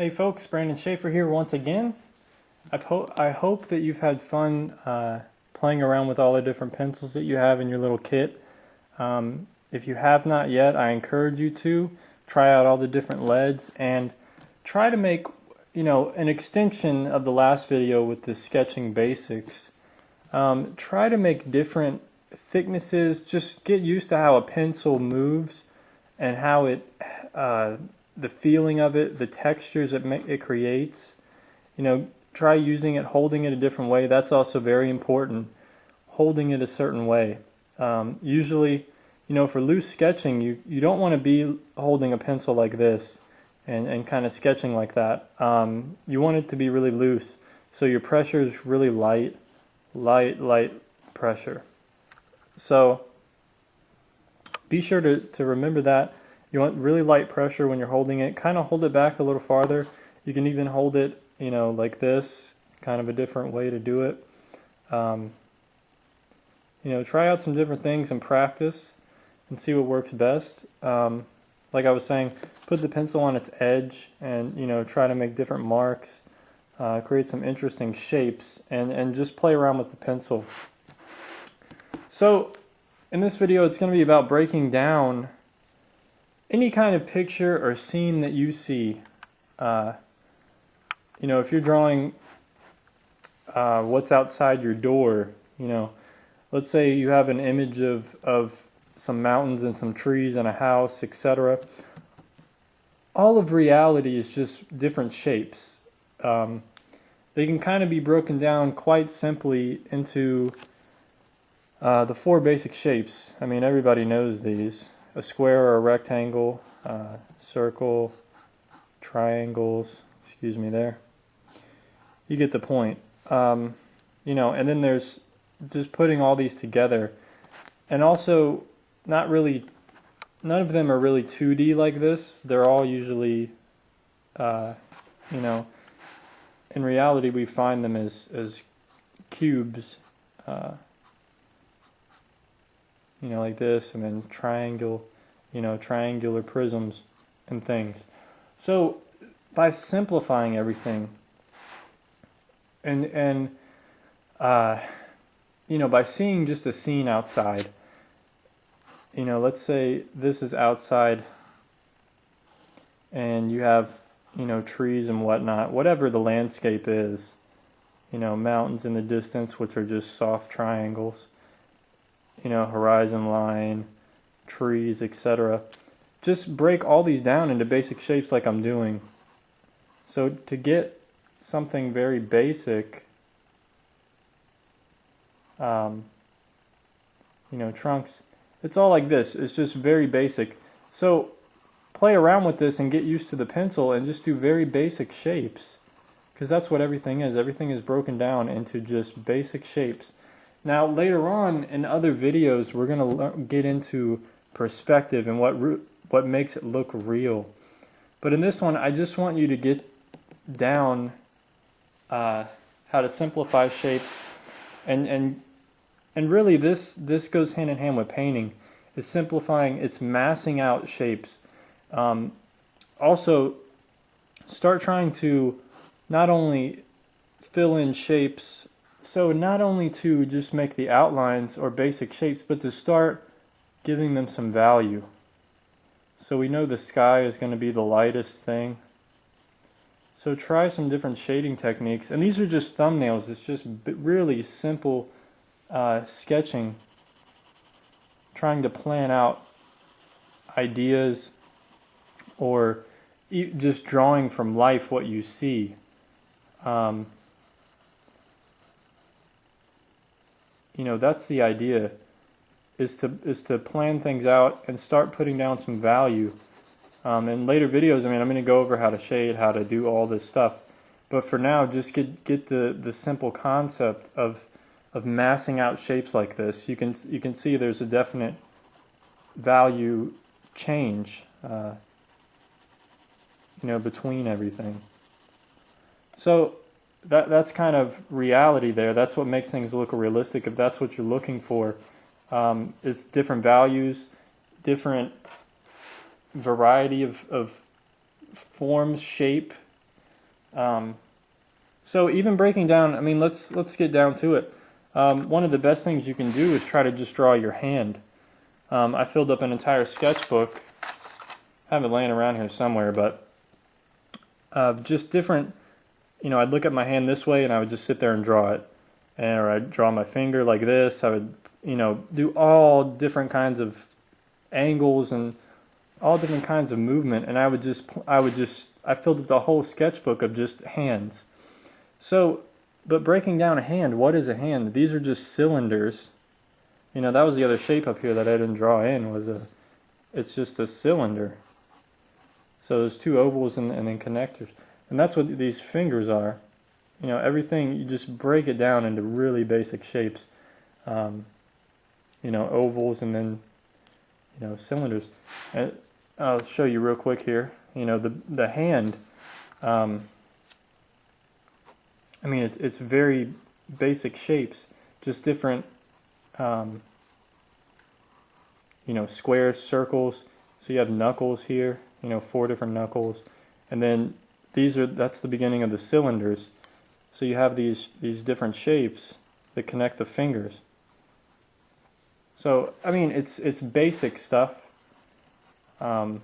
Hey folks, Brandon Schaefer here once again. I hope that you've had fun playing around with all the different pencils that you have in your little kit. If you have not yet, I encourage you to try out all the different leads and try to make, an extension of the last video with the sketching basics. Try to make different thicknesses. Just get used to how a pencil moves and how the feeling of it, the textures it creates. Try using it, holding it a different way. That's also very important. Holding it a certain way. Usually, for loose sketching, you don't want to be holding a pencil like this and kind of sketching like that. You want it to be really loose. So your pressure is really light pressure. So be sure to remember that. You want really light pressure when you're holding it. Kind of hold it back a little farther. You can even hold it, like this. Kind of a different way to do it. Try out some different things and practice and see what works best. Like I was saying, put the pencil on its edge and, try to make different marks. Create some interesting shapes and just play around with the pencil. So, in this video, it's going to be about breaking down any kind of picture or scene that you see. If you're drawing what's outside your door, let's say you have an image of some mountains and some trees and a house, etc. All of reality is just different shapes. They can kind of be broken down quite simply into the four basic shapes. I mean, everybody knows these. A square or a rectangle, circle, triangles, excuse me there. You get the point. And then there's just putting all these together. And also, none of them are really 2D like this. They're all usually, in reality we find them as cubes, like this, and then triangular prisms and things. So by simplifying everything and by seeing just a scene outside, let's say this is outside and you have, trees and whatnot, whatever the landscape is, mountains in the distance, which are just soft triangles, horizon line, trees, etc. Just break all these down into basic shapes like I'm doing. So to get something very basic, trunks, it's all like this. It's just very basic. So play around with this and get used to the pencil and just do very basic shapes, because that's what everything is. Everything is broken down into just basic shapes. Now later on in other videos we're going to get into perspective and what makes it look real. But in this one I just want you to get down how to simplify shapes, and really this goes hand in hand with painting. It's simplifying, it's massing out shapes. Also start trying to not only fill in shapes, so not only to just make the outlines or basic shapes, but to start giving them some value. So we know the sky is going to be the lightest thing. So try some different shading techniques. And these are just thumbnails. It's just really simple sketching. Trying to plan out ideas or just drawing from life what you see. That's the idea, is to plan things out and start putting down some value. In later videos, I'm going to go over how to shade, how to do all this stuff. But for now, just get the simple concept of massing out shapes like this. You can see there's a definite value change, between everything. So that's kind of reality there. That's what makes things look realistic. If that's what you're looking for, is different values, different variety of forms, shape, So even breaking down, I mean, let's get down to it. One of the best things you can do is try to just draw your hand. I filled up an entire sketchbook. I have it laying around here somewhere, but just different. I'd look at my hand this way, and I would just sit there and draw it, or I'd draw my finger like this. I would, do all different kinds of angles and all different kinds of movement, and I filled up the whole sketchbook of just hands. So, but breaking down a hand, what is a hand? These are just cylinders. That was the other shape up here that I didn't draw in, it's just a cylinder. So there's two ovals and then connectors. And that's what these fingers are. Everything, you just break it down into really basic shapes. Ovals and then, cylinders. And I'll show you real quick here. The hand, it's very basic shapes, just different, squares, circles. So you have knuckles here, 4 different knuckles. And then that's the beginning of the cylinders. So you have these different shapes that connect the fingers. So, it's basic stuff. But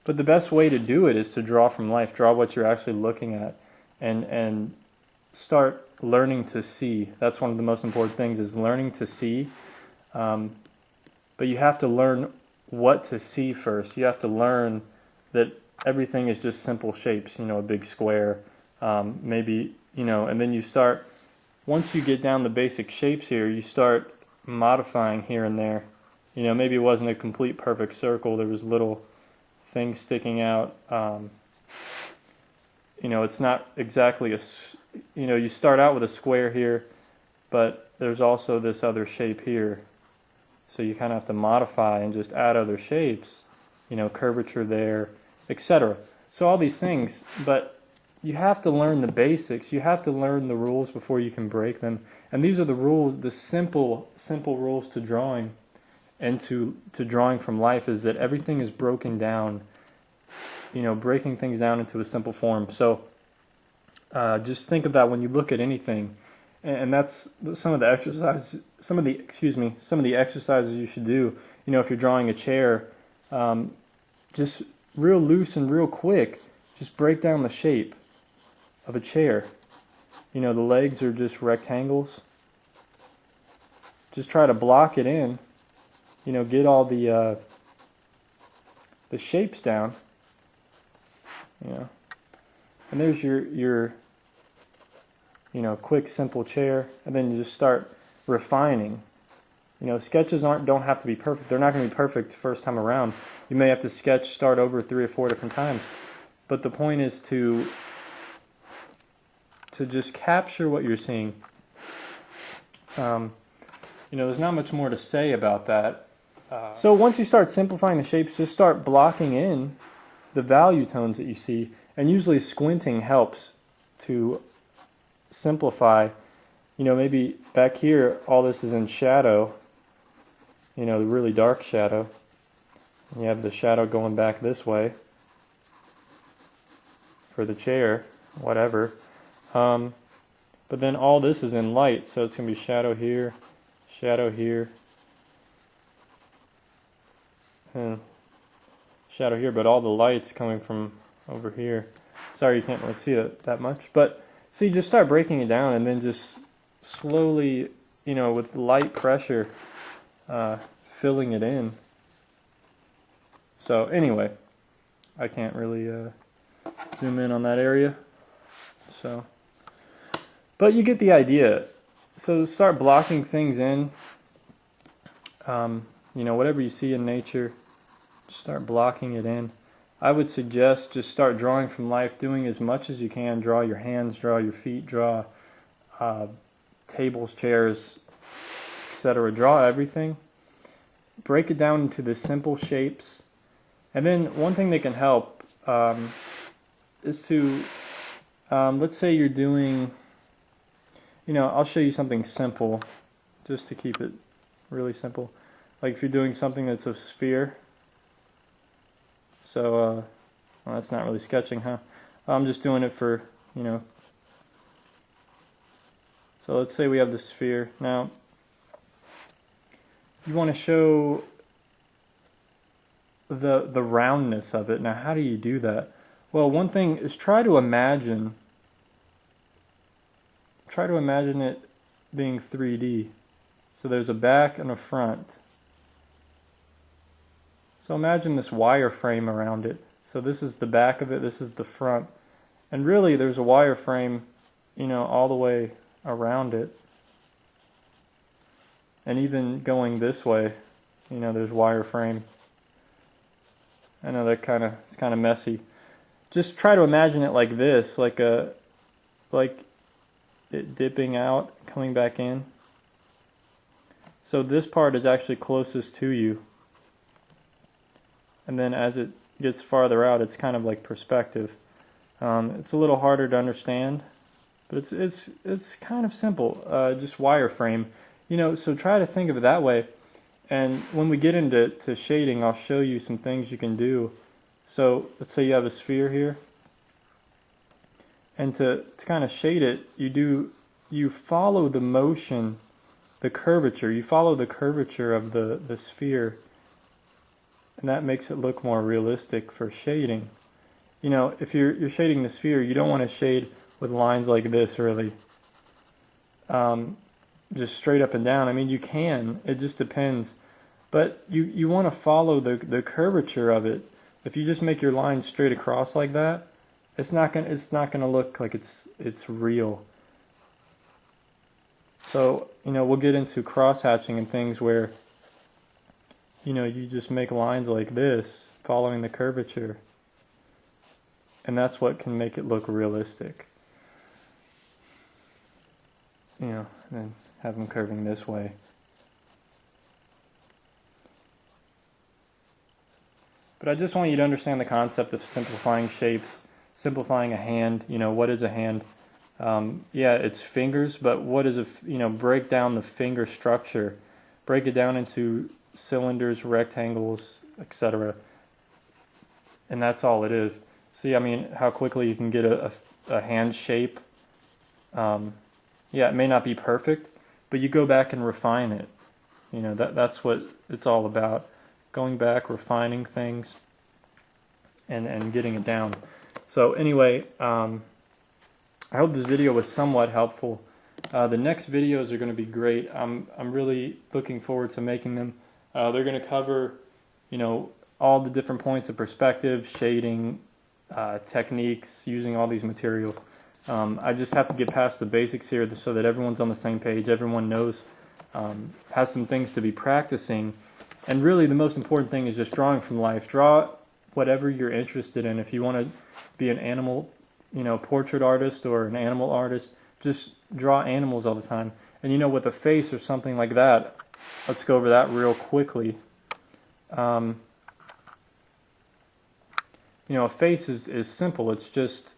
the best way to do it is to draw from life. Draw what you're actually looking at. And start learning to see. That's one of the most important things, is learning to see. But you have to learn what to see first. You have to learn that everything is just simple shapes, a big square, maybe, and then you start, once you get down the basic shapes here, you start modifying here and there. Maybe it wasn't a complete perfect circle, there was little things sticking out. It's not exactly you start out with a square here, but there's also this other shape here. So you kind of have to modify and just add other shapes, curvature there, etc. So all these things, but you have to learn the basics. You have to learn the rules before you can break them. And these are the rules, the simple rules to drawing and to drawing from life, is that everything is broken down, breaking things down into a simple form. So just think of that when you look at anything. And that's some of the exercises. Some of the exercises you should do. If you're drawing a chair, just real loose and real quick, just break down the shape of a chair. The legs are just rectangles. Just try to block it in. Get all the shapes down. And there's your quick, simple chair, and then you just start refining. Sketches don't have to be perfect. They're not going to be perfect first time around. You may have to start over 3 or 4 different times. But the point is to just capture what you're seeing. There's not much more to say about that. So once you start simplifying the shapes, just start blocking in the value tones that you see, and usually squinting helps to simplify. Maybe back here all this is in shadow, the really dark shadow. You have the shadow going back this way for the chair, whatever. But then all this is in light, so it's going to be shadow here, and shadow here, but all the light's coming from over here. Sorry you can't really see it that much, but see, just start breaking it down, and then just slowly, with light pressure, filling it in. So anyway, I can't really zoom in on that area. So, but you get the idea. So start blocking things in. Whatever you see in nature, start blocking it in. I would suggest just start drawing from life, doing as much as you can. Draw your hands, draw your feet, draw tables, chairs, etc. Draw everything. Break it down into the simple shapes. And then one thing that can help is to, let's say you're doing, I'll show you something simple just to keep it really simple. Like if you're doing something that's a sphere. So, well, that's not really sketching, huh? I'm just doing it for, you know. So let's say we have the sphere. Now, you want to show the roundness of it. Now, how do you do that? Well, one thing is try to imagine it being 3D. So there's a back and a front. So imagine this wireframe around it. So this is the back of it, this is the front. And really there's a wireframe, you know, all the way around it. And even going this way, you know, there's wireframe. I know that it's kind of messy. Just try to imagine it like this, like it dipping out, coming back in. So this part is actually closest to you. And then as it gets farther out, it's kind of like perspective. It's a little harder to understand, but it's kind of simple. Just wireframe, you know. So try to think of it that way. And when we get into shading, I'll show you some things you can do. So let's say you have a sphere here, and to kind of shade it, you follow the motion, the curvature. You follow the curvature of the sphere. And that makes it look more realistic for shading. You know, if you're shading the sphere, you don't want to shade with lines like this, really. Just straight up and down. I mean, you can. It just depends. But you want to follow the curvature of it. If you just make your line straight across like that, it's not gonna look like it's real. So, you know, we'll get into cross-hatching and things where, you know, you just make lines like this, following the curvature. And that's what can make it look realistic. You know, and then have them curving this way. But I just want you to understand the concept of simplifying shapes, simplifying a hand. You know, what is a hand? Yeah, it's fingers, but what is break down the finger structure. Break it down into cylinders, rectangles, etc. And that's all it is. See, I mean, how quickly you can get a hand shape. Yeah, it may not be perfect, but you go back and refine it. You know, that's what it's all about. Going back, refining things, and getting it down. So anyway, I hope this video was somewhat helpful. The next videos are going to be great. I'm really looking forward to making them. They're going to cover, you know, all the different points of perspective, shading, techniques, using all these materials. I just have to get past the basics here so that everyone's on the same page, everyone knows, has some things to be practicing. And really the most important thing is just drawing from life. Draw whatever you're interested in. If you want to be an animal, you know, portrait artist or an animal artist, just draw animals all the time. And you know, with a face or something like that, let's go over that real quickly. You know, a face is simple. It's just,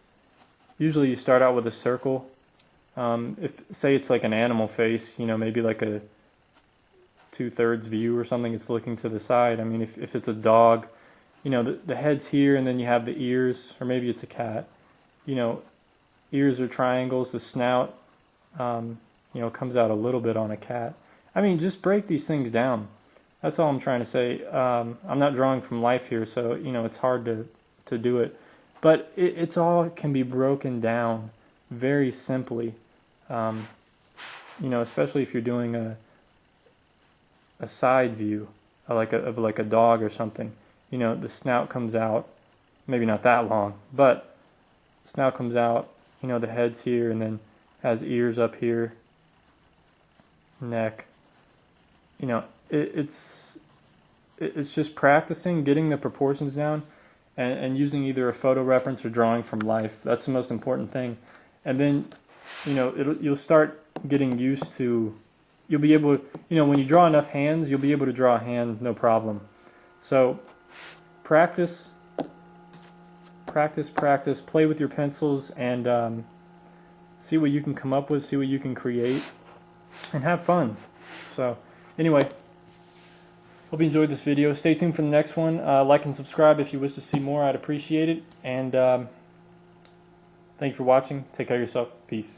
usually you start out with a circle. Say it's like an animal face, you know, maybe like a 2/3 view or something, it's looking to the side. I mean, if it's a dog, you know, the head's here and then you have the ears, or maybe it's a cat. You know, ears are triangles, the snout, you know, comes out a little bit on a cat. I mean, just break these things down. That's all I'm trying to say. I'm not drawing from life here, so, you know, it's hard to do it. But it's all can be broken down very simply. You know, especially if you're doing a side view, like a dog or something. You know, the snout comes out, maybe not that long, but snout comes out, you know, the head's here and then has ears up here, neck. You know, it's just practicing, getting the proportions down, and using either a photo reference or drawing from life. That's the most important thing. And then, you know, you'll start getting used to, you'll be able to, you know, when you draw enough hands, you'll be able to draw a hand no problem. So practice, play with your pencils, and see what you can come up with, see what you can create, and have fun. So anyway, hope you enjoyed this video. Stay tuned for the next one. Like and subscribe if you wish to see more. I'd appreciate it. And Thank you for watching. Take care of yourself. Peace.